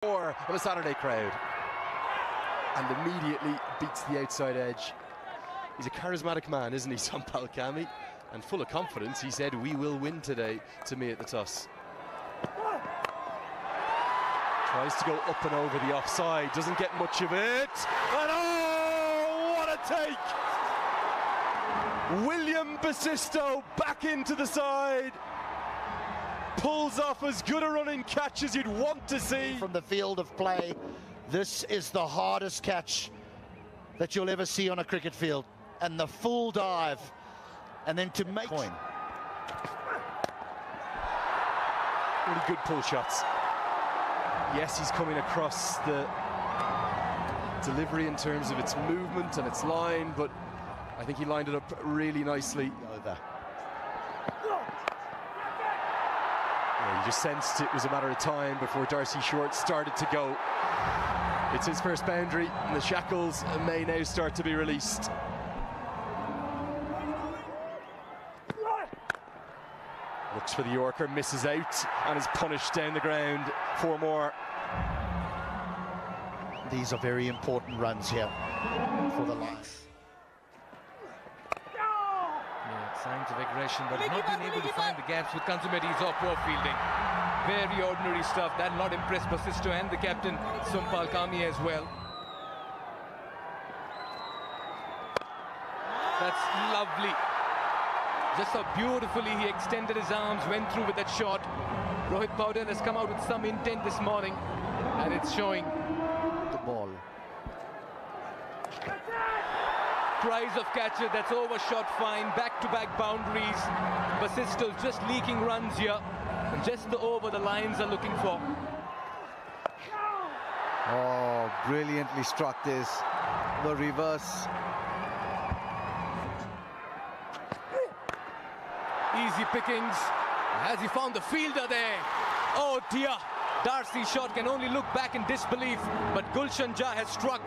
Or of a Saturday crowd, and immediately beats the outside edge. He's a charismatic man, isn't he, Sampal Kami? And full of confidence, he said, "We will win today," to me at the toss. Tries to go up and over the offside, doesn't get much of it, and oh, what a take! William Basisto back into the side. Pulls off as good a running catch as you'd want to see. From the field of play, this is the hardest catch that you'll ever see on a cricket field. And the full dive, and then to make... Really good pull shots. Yes, he's coming across the delivery in terms of its movement and its line, but I think he lined it up really nicely. Over. You just sensed it was a matter of time before Darcy Short started to go. It's his first boundary, and the shackles may now start to be released. Looks for the Yorker, misses out, and is punished down the ground. 4 more. These are very important runs here for the Lions. Signs of aggression, but not being able to find the gaps with consummates or poor fielding. Very ordinary stuff. That'll not impress Basisto and the captain, Sampal Kami, as well. That's lovely. Just how beautifully he extended his arms, went through with that shot. Rohit Paudel has come out with some intent this morning, and it's showing. The ball. Prize of catcher, that's overshot fine, back-to-back boundaries. Basisto's just leaking runs here, and just the over the Lions are looking for. Oh, brilliantly struck this. The reverse. Easy pickings. Has he found the fielder there? Oh dear. Darcy Short can only look back in disbelief, but Gulshan Jha has struck.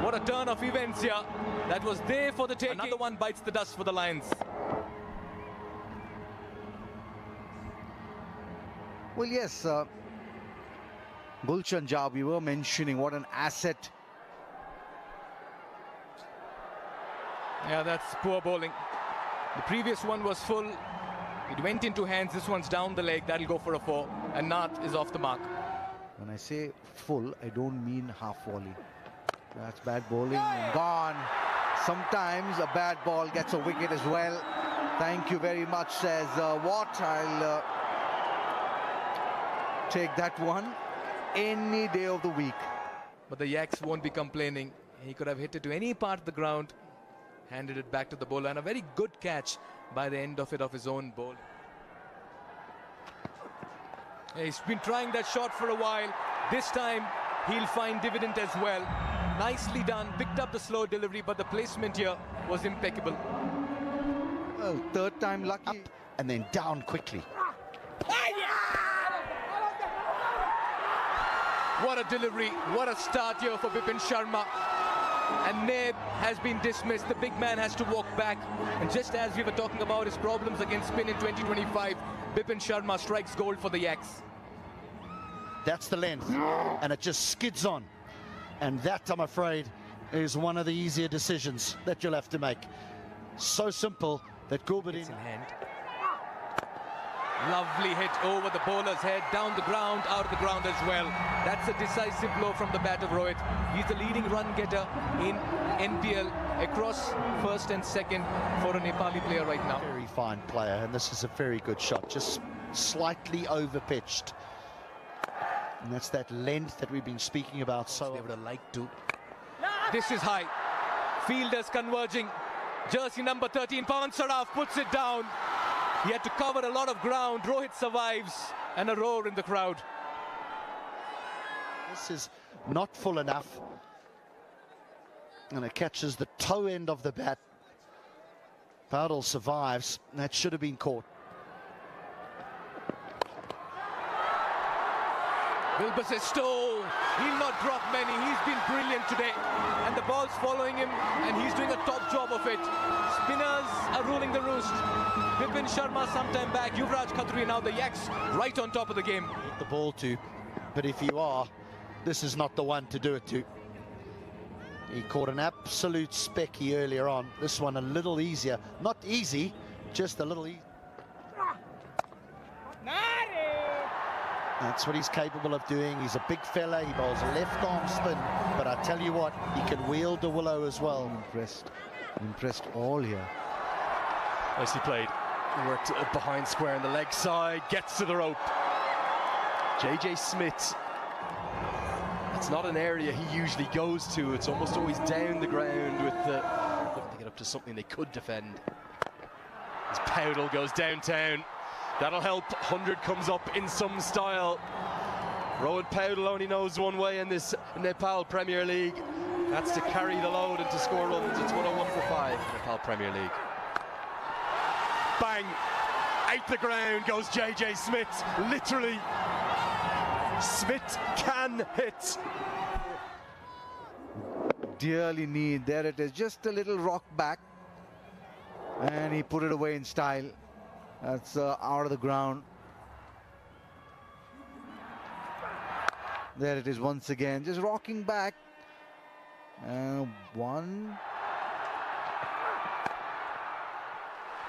What a turn of events here. That was there for the taking. Another one bites the dust for the Lions. Well, yes, Gulshan Jha, we were mentioning what an asset. Yeah, that's poor bowling. The previous one was full. It went into hands. This one's down the leg. That'll go for a 4. And Nath is off the mark. When I say full, I don't mean half volley. That's bad bowling and gone. Sometimes a bad ball gets a wicket as well. Thank you very much, says Watt. I'll take that one any day of the week. But the Yaks won't be complaining. He could have hit it to any part of the ground, handed it back to the bowler, and a very good catch by the end of it of his own bowl. Yeah, he's been trying that shot for a while. This time he'll find dividend as well. Nicely done, picked up the slow delivery, but the placement here was impeccable. Well, third time lucky. Up and then down quickly. What a delivery, what a start here for Bipin Sharma. And Neb has been dismissed. The big man has to walk back. And just as we were talking about his problems against spin in 2025, Bipin Sharma strikes gold for the Yaks. That's the length, and it just skids on. And that, I'm afraid, is one of the easier decisions that you'll have to make. So simple that Gulbadin... in hand. Lovely hit over the bowler's head, down the ground, out of the ground as well. That's a decisive blow from the bat of Rohit. He's the leading run getter in NPL across first and second for a Nepali player right now. Very fine player, and this is a very good shot, just slightly over-pitched. And that's that length that we've been speaking about. So they would have liked to. This is high. Fielders converging. Jersey number 13, Pawan Saraf puts it down. He had to cover a lot of ground. Rohit survives, and a roar in the crowd. This is not full enough. And it catches the toe end of the bat. Paudel survives. That should have been caught. Will Basisto, he'll not drop many. He's been brilliant today, and the ball's following him, and he's doing a top job of it. Spinners are ruling the roost. Bipin Sharma sometime back, Yuvraj Khatri, now the Yaks right on top of the game. The ball to But if you are, this is not the one to do it to. He caught an absolute specky earlier on. This one a little easier. Not easy, just a little easy. That's what he's capable of doing. He's a big fella. He bowls a left arm spin. But I tell you what, he can wield the willow as well. Impressed all here. Nicely played. Worked behind square on the leg side. Gets to the rope. JJ Smith. It's not an area he usually goes to. It's almost always down the ground with the... Looking to get up to something they could defend. As Powdle goes downtown. That'll help. 100 comes up in some style. Rowan Powdle only knows one way in this Nepal Premier League. That's to carry the load and to score runs. It's 101 for 5 in Nepal Premier League. Bang! Out the ground goes JJ Smith. Literally. Smith can hit. Dearly need. There it is. Just a little rock back. And he put it away in style. That's out of the ground. There it is once again. Just rocking back. One.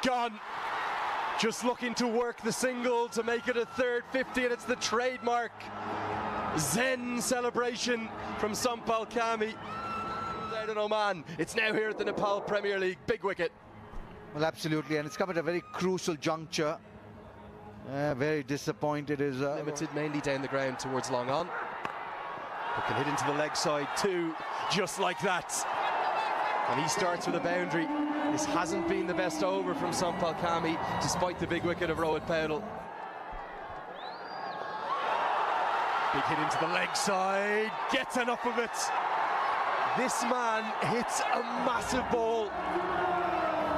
Gone. Just looking to work the single to make it a third 50, and it's the trademark Zen celebration from Sampal Kami. Out in Oman. It's now here at the Nepal Premier League. Big wicket. Well, absolutely, and it's come at a very crucial juncture. Very disappointed is limited mainly down the ground towards long on, but can hit into the leg side too, just like that. And he starts with a boundary. This hasn't been the best over from Sampal Kami, despite the big wicket of Rohit Powdle. Big hit into the leg side, gets enough of it. This man hits a massive ball.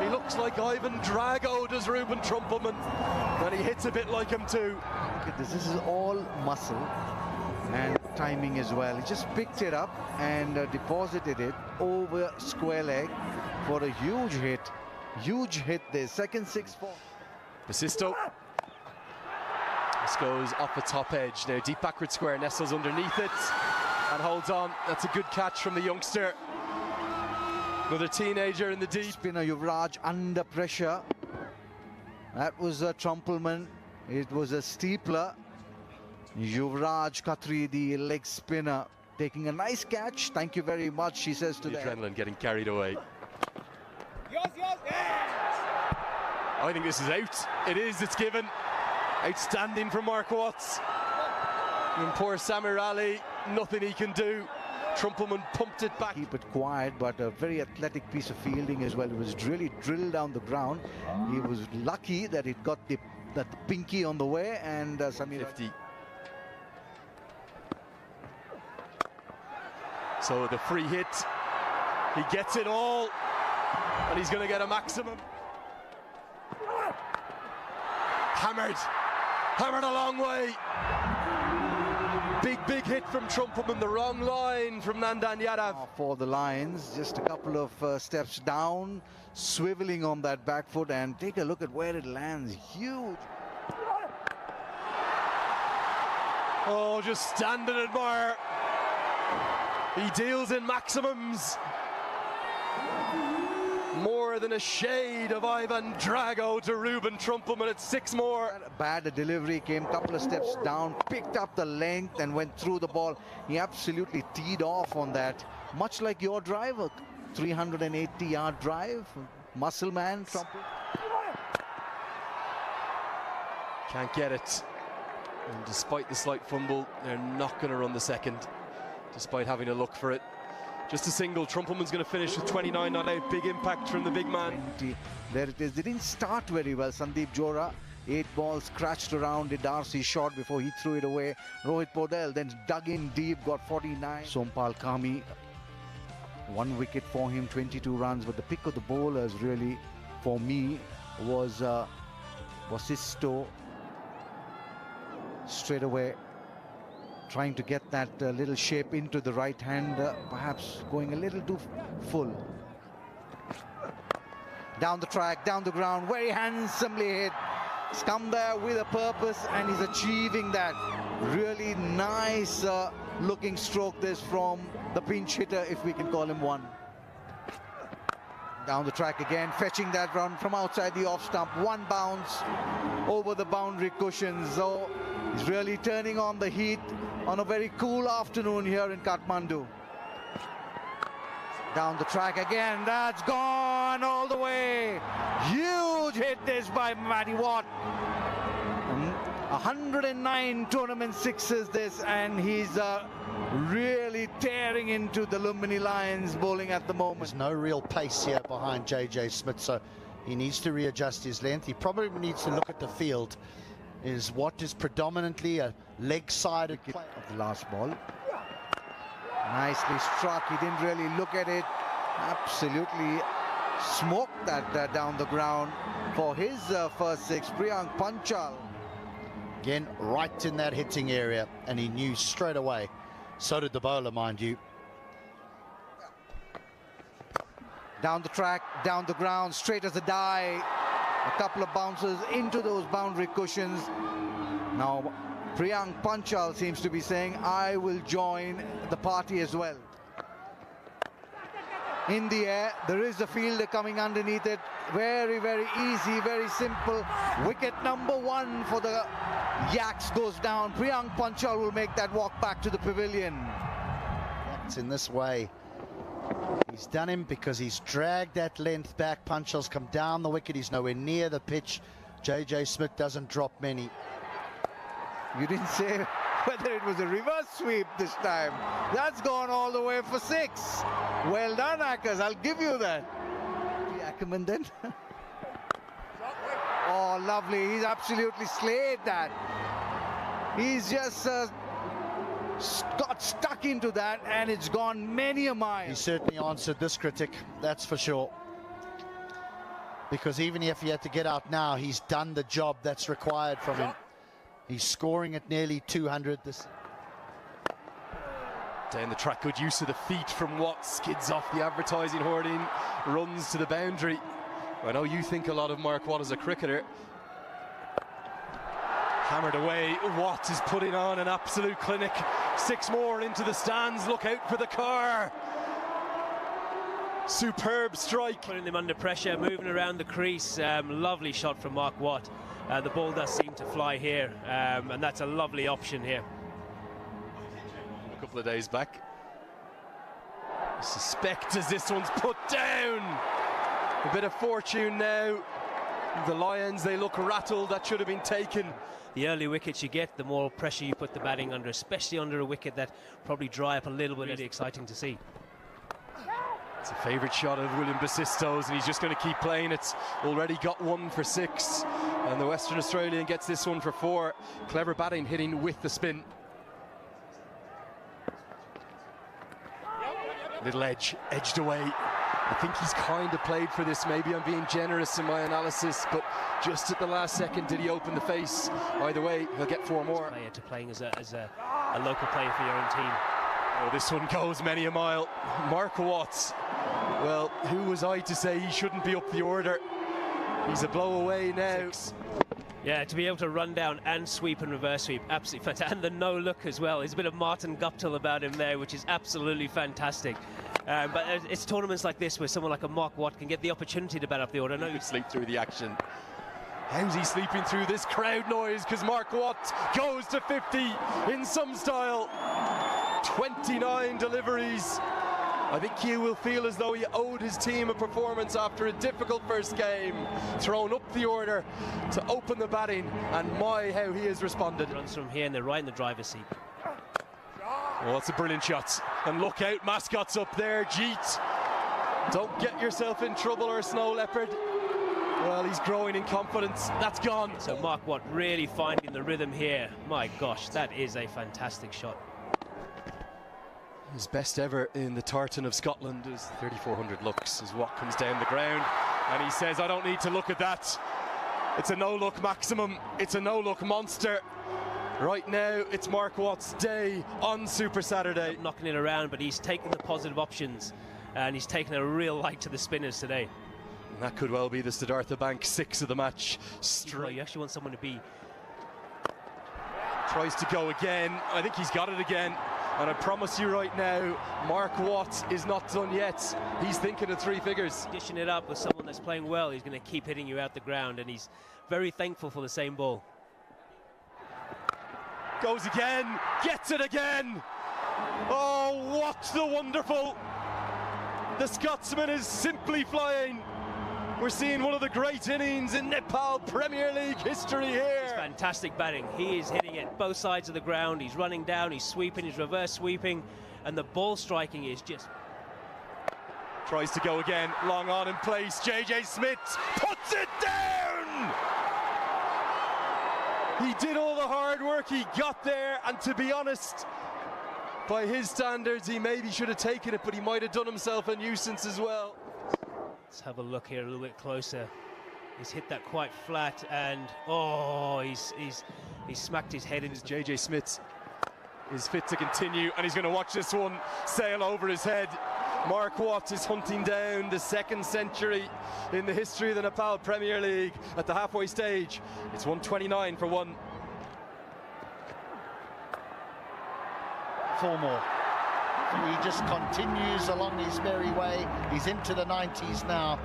He looks like Ivan Drago, does Ruben Trumpelman, and he hits a bit like him too. Look at this. This is all muscle and timing as well. He just picked it up and deposited it over square leg for a huge hit. Huge hit there. Second 6-4. Basisto. This goes off the top edge. Now deep backward square, nestles underneath it and holds on. That's a good catch from the youngster. Another teenager in the deep. Spinner Yuvraj under pressure. That was a Trumpelman. It was a steepler. Yuvraj Khatri, the leg spinner, taking a nice catch. Thank you very much, she says to the them. Adrenaline getting carried away. I think this is out. It is, it's given. Outstanding from Mark Watts. And poor Samir Ali, nothing he can do. Trumpelman pumped it back. Keep it quiet, but a very athletic piece of fielding as well. It was really drilled down the ground. He was lucky that it got that pinky on the way, and Samir 50. So the free hit, he gets it all, and he's going to get a maximum. Hammered a long way. Big hit from Trumpelman, the wrong line from Nandan Yadav. For the Lions, just a couple of steps down, swiveling on that back foot, and take a look at where it lands. Huge. Oh, just stand and admire. He deals in maximums. More than a shade of Ivan Drago to Ruben Trumpelman at 6 more. Bad delivery, came a couple of steps down, picked up the length and went through the ball. He absolutely teed off on that. Much like your driver, 380-yard drive, muscle man Trumpelman. Can't get it. And despite the slight fumble, they're not going to run the second, despite having a look for it. Just a single. Trumpelman's going to finish with 29 not out. Big impact from the big man. There it is. They didn't start very well. Sandeep Johra, 8 balls scratched around. Darcy shot before he threw it away. Rohit Podel then dug in deep, got 49. Sampal Kami, 1 wicket for him, 22 runs. But the pick of the bowlers really, for me, was Basisto. Straight away, trying to get that little shape into the right hand, perhaps going a little too full. Down the track, down the ground, very handsomely hit. He's come there with a purpose and he's achieving that. Really nice looking stroke this from the pinch hitter, if we can call him one. Down the track again, fetching that run from outside the off stump. One bounce over the boundary cushions. So he's really turning on the heat on a very cool afternoon here in Kathmandu. Down the track again, that's gone all the way. Huge hit this by Matty Watt. 109 tournament sixes this, and he's really tearing into the Lumbini Lions bowling at the moment. There's no real pace here behind JJ Smith, so he needs to readjust his length. He probably needs to look at the field. Is what is predominantly a leg-sided play of the last ball. Nicely struck. He didn't really look at it. Absolutely smoked that down the ground for his first six. Priyank Panchal. Again, right in that hitting area, and he knew straight away. So did the bowler, mind you. Down the track, down the ground, straight as a die. A couple of bounces into those boundary cushions. Now, Priyank Panchal seems to be saying, I will join the party as well. In the air, there is a fielder coming underneath it. Very, very easy, very simple. Wicket number one for the Yaks goes down. Priyank Panchal will make that walk back to the pavilion. It's in this way. He's done him because he's dragged that length back. Panchal's come down the wicket. He's nowhere near the pitch. JJ Smith doesn't drop many. You didn't say whether it was a reverse sweep this time. That's gone all the way for six. Well done, Ackers. I'll give you that. Ackerman then. Oh, lovely. He's absolutely slayed that. He's just got stuck into that, and it's gone many a mile. He certainly answered this critic, that's for sure. Because even if he had to get out now, he's done the job that's required from him. He's scoring at nearly 200. Down the track, good use of the feet from Watt. Skids off the advertising hoarding, runs to the boundary. I know you think a lot of Mark Watt as a cricketer. Hammered away. Watt is putting on an absolute clinic. Six more into the stands. Look out for the car. Superb strike. Putting them under pressure, moving around the crease. Lovely shot from Mark Watt. The ball does seem to fly here, and that's a lovely option here. A couple of days back. I suspect as this one's put down. A bit of fortune now. The Lions, they look rattled. That should have been taken. The early wickets you get, the more pressure you put the batting under, especially under a wicket that probably dry up a little bit. Really exciting to see. It's a favourite shot of William Basisto's, and he's just going to keep playing. It's already got one for six, and the Western Australian gets this one for four. Clever batting, hitting with the spin. Little edge, edged away. I think he's kind of played for this. Maybe I'm being generous in my analysis, but just at the last second did he open the face. Either way, he'll get four more. To playing as a local player for your own team. Oh, this one goes many a mile. Mark Watts. Well, who was I to say he shouldn't be up the order? He's a blow away now. Yeah, to be able to run down and sweep and reverse sweep, absolutely fantastic. And the no look as well. There's a bit of Martin Guptill about him there, which is absolutely fantastic. But it's tournaments like this where someone like a Mark Watt can get the opportunity to bat up the order. He could sleep through the action. How's he sleeping through this crowd noise? Because Mark Watt goes to 50 in some style. 29 deliveries. I think he will feel as though he owed his team a performance after a difficult first game. Thrown up the order to open the batting, and my, how he has responded. Runs from here and they're right in the driver's seat. Well, that's a brilliant shot. And look out, mascot's up there, Jeet. Don't get yourself in trouble, or Snow Leopard. Well, he's growing in confidence. That's gone. So Mark Watt really finding the rhythm here. My gosh, that is a fantastic shot. His best ever in the tartan of Scotland is 3,400 looks as Watt comes down the ground, and he says, I don't need to look at that. It's a no-look maximum. It's a no-look monster. Right now, it's Mark Watt's day on Super Saturday. Knocking it around, but he's taken the positive options, and he's taken a real light to the spinners today. That could well be the Siddhartha Bank 6 of the match. Well, you actually want someone to be... Tries to go again. I think he's got it again. And I promise you right now, Mark Watt is not done yet. He's thinking of 3 figures. Dishing it up with someone that's playing well, he's going to keep hitting you out the ground, and he's very thankful for the same ball. Goes again, gets it again. Oh, what the wonderful. The Scotsman is simply flying. We're seeing one of the great innings in Nepal Premier League history here. It's fantastic batting. He is hitting it both sides of the ground. He's running down, he's sweeping, he's reverse sweeping, and the ball striking is just... Tries to go again, long on in place. JJ Smith puts it down! He did all the hard work, he got there, and to be honest, by his standards, he maybe should have taken it, but he might have done himself a nuisance as well. Let's have a look here a little bit closer. He's hit that quite flat, and oh, he's smacked his head into... JJ Smith is fit to continue, and he's going to watch this one sail over his head. Mark Watt is hunting down the 2nd century in the history of the Nepal Premier League at the halfway stage. It's 129 for 1. 4 more. He just continues along his merry way. He's into the 90s now.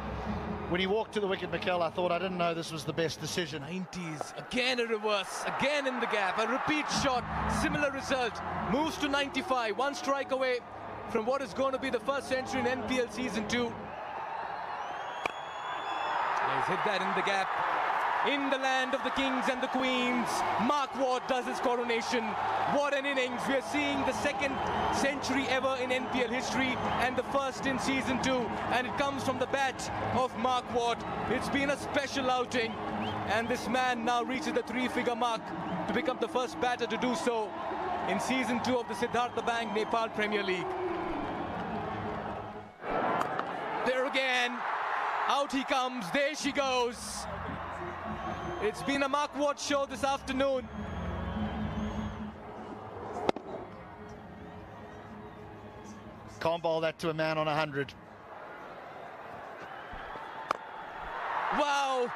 When he walked to the wicket, Mikel, I thought, I didn't know this was the best decision. 90s, again a reverse, again in the gap, a repeat shot, similar result. Moves to 95, 1 strike away from what is going to be the first century in NPL Season 2. He's hit that in the gap. In the land of the kings and the queens, Mark Watt does his coronation. What an innings. We are seeing the 2nd century ever in NPL history and the first in Season 2. And it comes from the bat of Mark Watt. It's been a special outing. And this man now reaches the 3-figure mark to become the first batter to do so in Season 2 of the Siddhartha Bank Nepal Premier League. There again. Out he comes. There she goes. It's been a Mark Watt show this afternoon. Can't bowl that to a man on 100. Wow,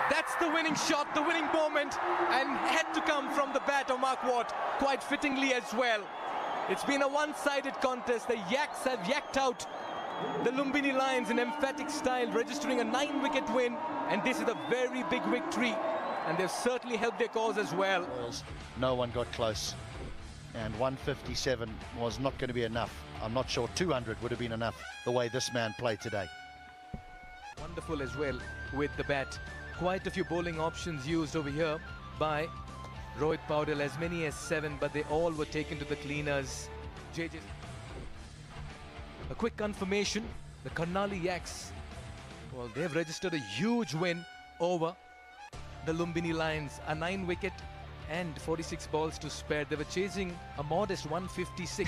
that's the winning shot, the winning moment, and had to come from the bat of Mark Watt, quite fittingly as well. It's been a one-sided contest. The Yaks have yacked out the Lumbini Lions in emphatic style, registering a 9-wicket win, and this is a very big victory, and they've certainly helped their cause as well. No one got close, and 157 was not going to be enough. I'm not sure 200 would have been enough the way this man played today. Wonderful as well with the bat. Quite a few bowling options used over here by Rohit Paudel, as many as 7, but they all were taken to the cleaners. JJ. A quick confirmation, the Karnali Yaks, well, they've registered a huge win over the Lumbini Lions, a 9-wicket and 46 balls to spare. They were chasing a modest 156.